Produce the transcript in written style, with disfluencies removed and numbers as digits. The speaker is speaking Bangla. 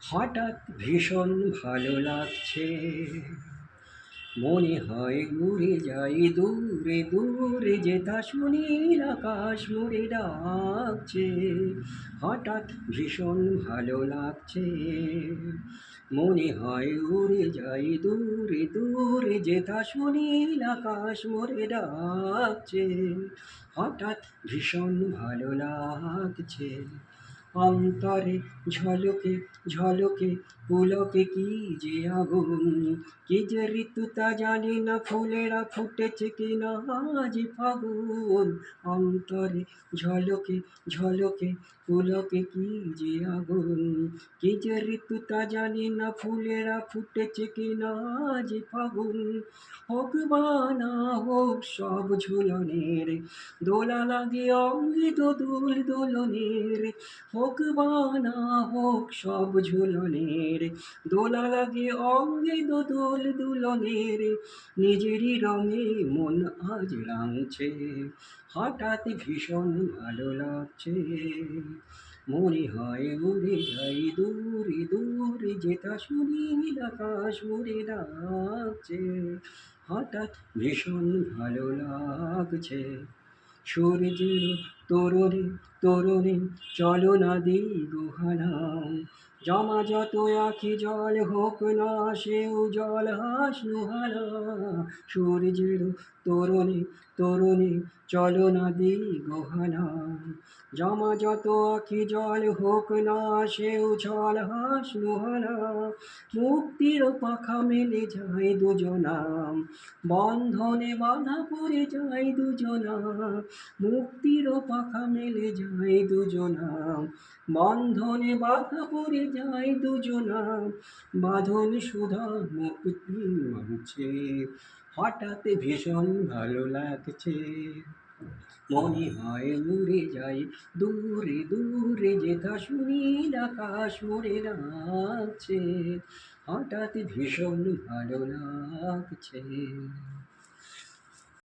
হঠাৎ ভীষণ ভালো লাগছে, মনে হয় উড়ে যাই দূরে দূরে, যেথা সুনীল আকাশ মোরে ডাকছে। হঠাৎ ভীষণ ভালো লাগছে, মনে হয় উড়ে যাই দূরে দূরে, যেথা সুনীল আকাশ মোরে ডাকছে। হঠাৎ ভীষণ ভালো লাগছে, অন্তরে ঝলকে ঝলকে পুলকে কি যে আগুন, কি যে ঋতু তা জানি না, ফুলেরা ফুটেছে কিনা আজ ফাগুন। অন্তরে ঝলকে ঝলকে পুলকে কি যে আগুন, কি যে ঋতু তা জানি না, ফুলেরা ফুটেছে কিনা আজ ফাগুন। হোক বা না হোক সব ঝুলনের, দোলা লাগে অঙ্গে দোদুল দোলনের। হোক বা না হোক সব ঝুলনের, দোলা লাগে অঙ্গে দোদুল দুলনের। নিজেরই রঙে মন আজ রাঙছে, হঠাৎ ভীষণ ভালো লাগছে। মনে হয় উড়ে যাই দূরে দূরে, যেথা সুনীল আকাশ মোরে ডাকছে। হঠাৎ ভীষণ ভালো লাগছে। সূর্যের তোরণে তোরণে চলো না দিই গুহারাম, জমা যত আখি জল হোক না সেও জল হাসলু হারা। সূর্যের তোরণে তোরণে চলো না দিই গুহারাম, জমা যত আখি জল হোক না সেও জল হাসলু হারা। মুক্তির পাখা মেলে যায় দুজনা, বন্ধনে বাঁধা পড়ে যায় দুজনা। মুক্তির পাখা মেলে যায় দুজনা, বন্ধনে বাঁধা পড়ে যায় দুজনা। বাঁধন সুধা মুক্তি মানছে, হঠাৎ ভীষণ ভালো লাগছে। মনে হয় উড়ে যাই দূরে দূরে, যেথা সুনীল আকাশ মোরে ডাকছে। হঠাৎ ভীষণ ভালো লাগছে।